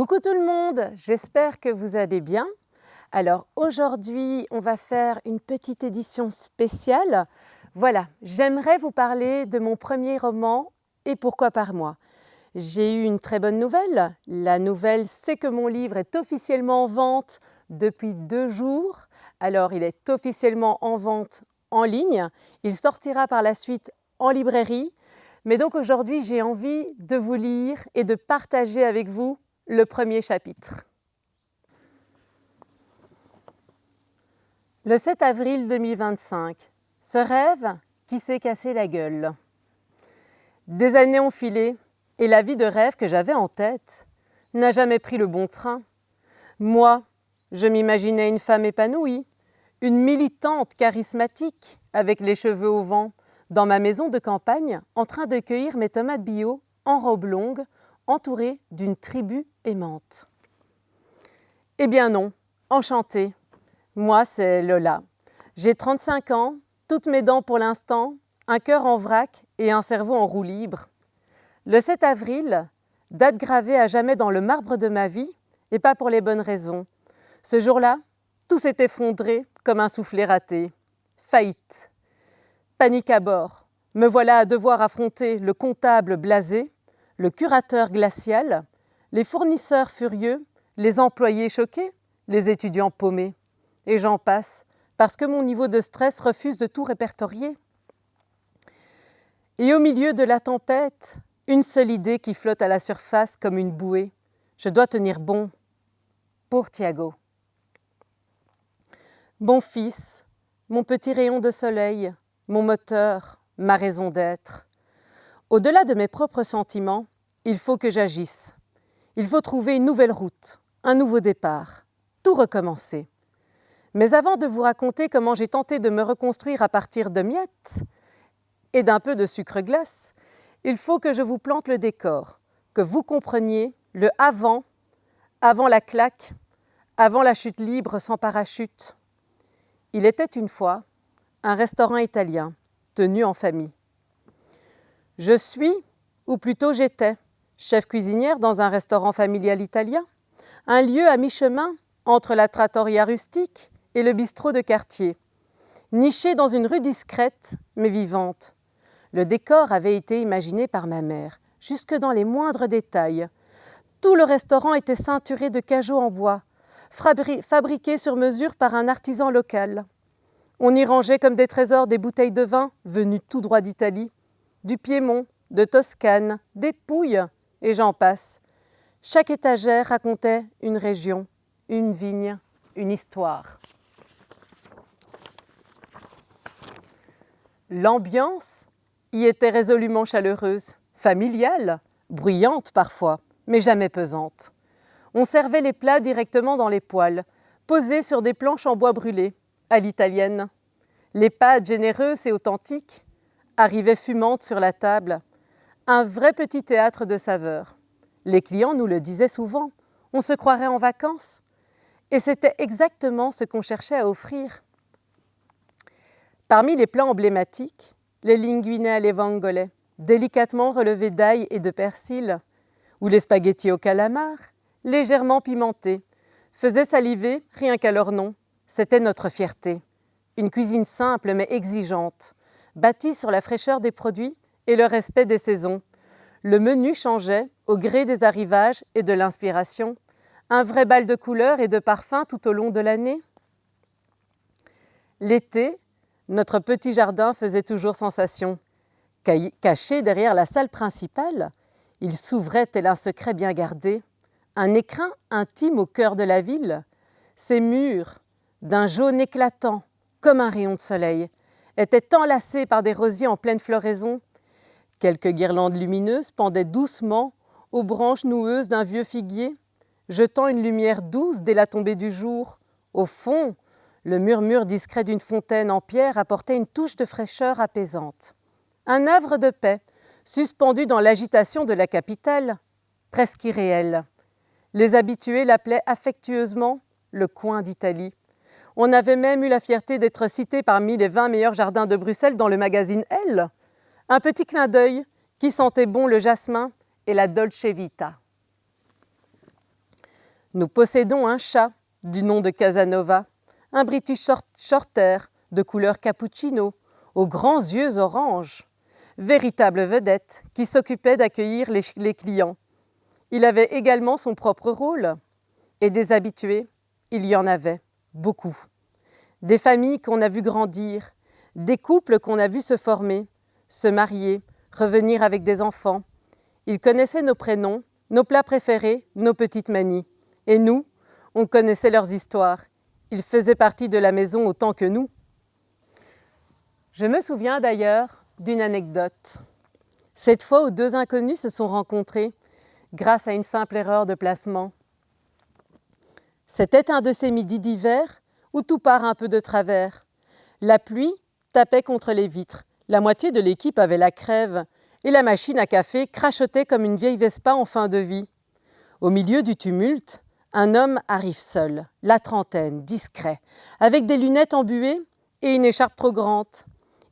Coucou tout le monde, j'espère que vous allez bien. Alors aujourd'hui, on va faire une petite édition spéciale. Voilà, j'aimerais vous parler de mon premier roman Et pourquoi par moi. J'ai eu une très bonne nouvelle. La nouvelle, c'est que mon livre est officiellement en vente depuis 2 jours. Alors il est officiellement en vente en ligne. Il sortira par la suite en librairie. Mais donc aujourd'hui, j'ai envie de vous lire et de partager avec vous le premier chapitre. Le 7 avril 2025, ce rêve qui s'est cassé la gueule. Des années ont filé et la vie de rêve que j'avais en tête n'a jamais pris le bon train. Moi, je m'imaginais une femme épanouie, une militante charismatique avec les cheveux au vent, dans ma maison de campagne, en train de cueillir mes tomates bio en robe longue, entourée d'une tribu aimante. Eh bien non, enchantée. Moi, c'est Lola. J'ai 35 ans, toutes mes dents pour l'instant, un cœur en vrac et un cerveau en roue libre. Le 7 avril, date gravée à jamais dans le marbre de ma vie, et pas pour les bonnes raisons. Ce jour-là, tout s'est effondré comme un soufflet raté. Faillite. Panique à bord. Me voilà à devoir affronter le comptable blasé, le curateur glacial, les fournisseurs furieux, les employés choqués, les étudiants paumés. Et j'en passe, parce que mon niveau de stress refuse de tout répertorier. Et au milieu de la tempête, une seule idée qui flotte à la surface comme une bouée. Je dois tenir bon pour Thiago. Mon fils, mon petit rayon de soleil, mon moteur, ma raison d'être. Au-delà de mes propres sentiments, il faut que j'agisse. Il faut trouver une nouvelle route, un nouveau départ, tout recommencer. Mais avant de vous raconter comment j'ai tenté de me reconstruire à partir de miettes et d'un peu de sucre glace, il faut que je vous plante le décor, que vous compreniez le avant la claque, avant la chute libre sans parachute. Il était une fois un restaurant italien, tenu en famille. Je suis, ou plutôt j'étais, chef cuisinière dans un restaurant familial italien, un lieu à mi-chemin entre la trattoria rustique et le bistrot de quartier, niché dans une rue discrète mais vivante. Le décor avait été imaginé par ma mère, jusque dans les moindres détails. Tout le restaurant était ceinturé de cageots en bois, fabriqués sur mesure par un artisan local. On y rangeait comme des trésors des bouteilles de vin venues tout droit d'Italie, du Piémont, de Toscane, des Pouilles, et j'en passe. Chaque étagère racontait une région, une vigne, une histoire. L'ambiance y était résolument chaleureuse, familiale, bruyante parfois, mais jamais pesante. On servait les plats directement dans les poêles, posés sur des planches en bois brûlé, à l'italienne. Les pâtes généreuses et authentiques arrivaient fumantes sur la table. Un vrai petit théâtre de saveurs. Les clients nous le disaient souvent, on se croirait en vacances. Et c'était exactement ce qu'on cherchait à offrir. Parmi les plats emblématiques, les linguine alle vongole, délicatement relevés d'ail et de persil, ou les spaghettis au calamar, légèrement pimentés, faisaient saliver rien qu'à leur nom. C'était notre fierté. Une cuisine simple mais exigeante, bâtie sur la fraîcheur des produits et le respect des saisons. Le menu changeait au gré des arrivages et de l'inspiration. Un vrai bal de couleurs et de parfums tout au long de l'année. L'été, notre petit jardin faisait toujours sensation. Caché derrière la salle principale, il s'ouvrait tel un secret bien gardé. Un écrin intime au cœur de la ville. Ses murs, d'un jaune éclatant, comme un rayon de soleil, étaient enlacés par des rosiers en pleine floraison. Quelques guirlandes lumineuses pendaient doucement aux branches noueuses d'un vieux figuier, jetant une lumière douce dès la tombée du jour. Au fond, le murmure discret d'une fontaine en pierre apportait une touche de fraîcheur apaisante. Un havre de paix, suspendu dans l'agitation de la capitale, presque irréel. Les habitués l'appelaient affectueusement le coin d'Italie. On avait même eu la fierté d'être cité parmi les 20 meilleurs jardins de Bruxelles dans le magazine Elle. Un petit clin d'œil qui sentait bon le jasmin et la dolce vita. Nous possédons un chat du nom de Casanova, un British Shorthair de couleur cappuccino, aux grands yeux orange, véritable vedette qui s'occupait d'accueillir les clients. Il avait également son propre rôle. Et des habitués, il y en avait beaucoup. Des familles qu'on a vues grandir, des couples qu'on a vus se former, se marier, revenir avec des enfants. Ils connaissaient nos prénoms, nos plats préférés, nos petites manies. Et nous, on connaissait leurs histoires. Ils faisaient partie de la maison autant que nous. Je me souviens d'ailleurs d'une anecdote. Cette fois où deux inconnus se sont rencontrés grâce à une simple erreur de placement. C'était un de ces midis d'hiver où tout part un peu de travers. La pluie tapait contre les vitres. La moitié de l'équipe avait la crève et la machine à café crachotait comme une vieille Vespa en fin de vie. Au milieu du tumulte, un homme arrive seul, la trentaine, discret, avec des lunettes embuées et une écharpe trop grande.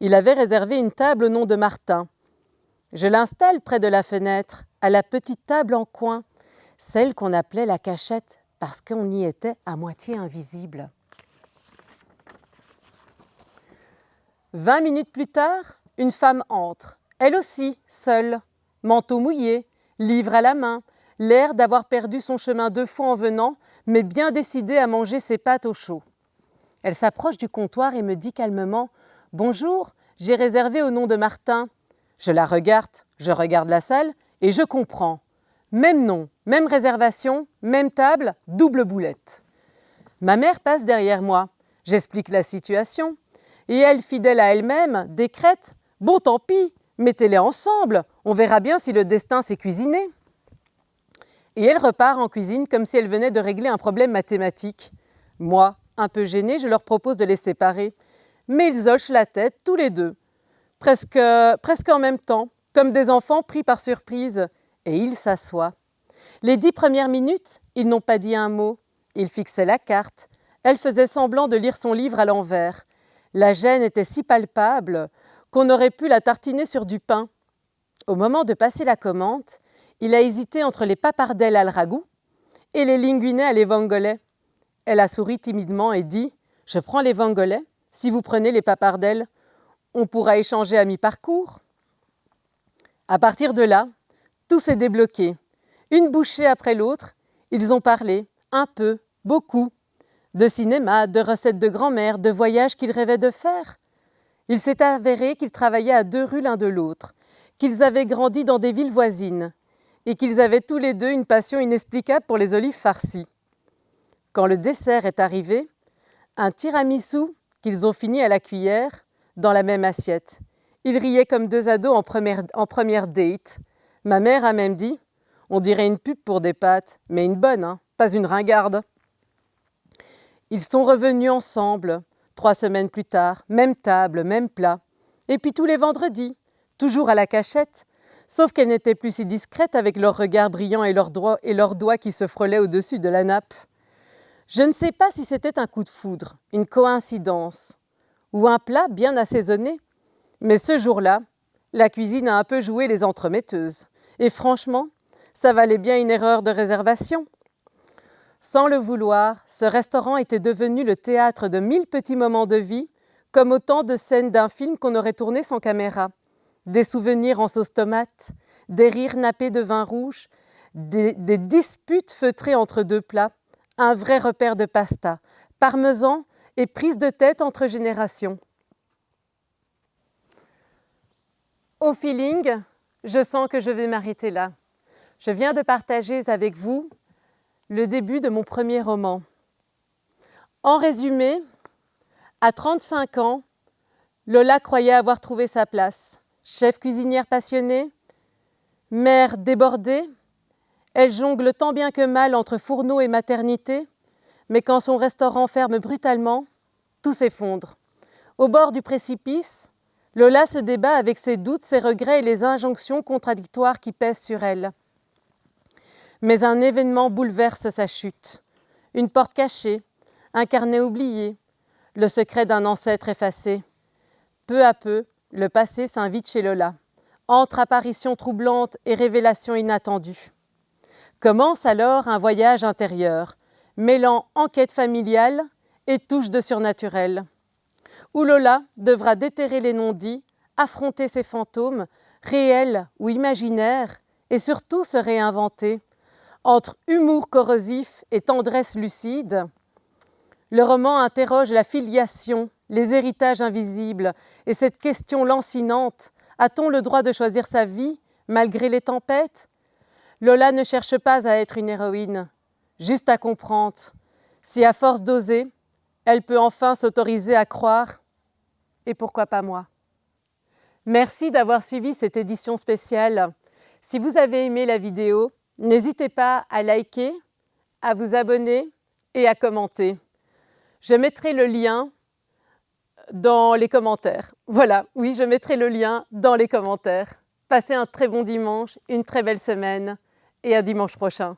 Il avait réservé une table au nom de Martin. Je l'installe près de la fenêtre, à la petite table en coin, celle qu'on appelait la cachette parce qu'on y était à moitié invisible. 20 minutes plus tard, une femme entre, elle aussi, seule, manteau mouillé, livre à la main, l'air d'avoir perdu son chemin 2 fois en venant, mais bien décidée à manger ses pâtes au chaud. Elle s'approche du comptoir et me dit calmement « Bonjour, j'ai réservé au nom de Martin ». Je la regarde, je regarde la salle et je comprends. Même nom, même réservation, même table, double boulette. Ma mère passe derrière moi. J'explique la situation. Et elle, fidèle à elle-même, décrète « Bon, tant pis, mettez-les ensemble, on verra bien si le destin s'est cuisiné ». Et elle repart en cuisine comme si elle venait de régler un problème mathématique. Moi, un peu gênée, je leur propose de les séparer. Mais ils hochent la tête tous les deux, presque en même temps, comme des enfants pris par surprise. Et ils s'assoient. Les 10 premières minutes, ils n'ont pas dit un mot. Ils fixaient la carte. Elle faisait semblant de lire son livre à l'envers. La gêne était si palpable qu'on aurait pu la tartiner sur du pain. Au moment de passer la commande, il a hésité entre les papardelles à le ragoût et les linguinets à l'évangolais. Elle a souri timidement et dit « Je prends les vongolais. Si vous prenez les papardelles, on pourra échanger à mi-parcours. » À partir de là, tout s'est débloqué. Une bouchée après l'autre, ils ont parlé, un peu, beaucoup, de cinéma, de recettes de grand-mère, de voyages qu'ils rêvaient de faire. Il s'est avéré qu'ils travaillaient à 2 rues l'un de l'autre, qu'ils avaient grandi dans des villes voisines et qu'ils avaient tous les deux une passion inexplicable pour les olives farcies. Quand le dessert est arrivé, un tiramisu qu'ils ont fini à la cuillère, dans la même assiette. Ils riaient comme 2 ados en première date. Ma mère a même dit « On dirait une pub pour des pâtes, mais une bonne, hein, pas une ringarde ». Ils sont revenus ensemble, 3 semaines plus tard, même table, même plat. Et puis tous les vendredis, toujours à la cachette, sauf qu'elles n'étaient plus si discrètes avec leurs regards brillants et leurs doigts qui se frôlaient au-dessus de la nappe. Je ne sais pas si c'était un coup de foudre, une coïncidence, ou un plat bien assaisonné, mais ce jour-là, la cuisine a un peu joué les entremetteuses. Et franchement, ça valait bien une erreur de réservation. Sans le vouloir, ce restaurant était devenu le théâtre de 1000 petits moments de vie, comme autant de scènes d'un film qu'on aurait tourné sans caméra. Des souvenirs en sauce tomate, des rires nappés de vin rouge, des disputes feutrées entre 2 plats, un vrai repère de pasta, parmesan et prise de tête entre générations. Au feeling, je sens que je vais m'arrêter là. Je viens de partager avec vous le début de mon premier roman. En résumé, à 35 ans, Lola croyait avoir trouvé sa place. Chef cuisinière passionnée, mère débordée, elle jongle tant bien que mal entre fourneau et maternité, mais quand son restaurant ferme brutalement, tout s'effondre. Au bord du précipice, Lola se débat avec ses doutes, ses regrets et les injonctions contradictoires qui pèsent sur elle. Mais un événement bouleverse sa chute. Une porte cachée, un carnet oublié, le secret d'un ancêtre effacé. Peu à peu, le passé s'invite chez Lola, entre apparitions troublantes et révélations inattendues. Commence alors un voyage intérieur, mêlant enquête familiale et touche de surnaturel, où Lola devra déterrer les non-dits, affronter ses fantômes, réels ou imaginaires, et surtout se réinventer. Entre humour corrosif et tendresse lucide, le roman interroge la filiation, les héritages invisibles et cette question lancinante: a-t-on le droit de choisir sa vie malgré les tempêtes? Lola ne cherche pas à être une héroïne, juste à comprendre si à force d'oser, elle peut enfin s'autoriser à croire. Et pourquoi pas moi? Merci d'avoir suivi cette édition spéciale. Si vous avez aimé la vidéo, n'hésitez pas à liker, à vous abonner et à commenter. Je mettrai le lien dans les commentaires. Voilà, oui, je mettrai le lien dans les commentaires. Passez un très bon dimanche, une très belle semaine et à dimanche prochain.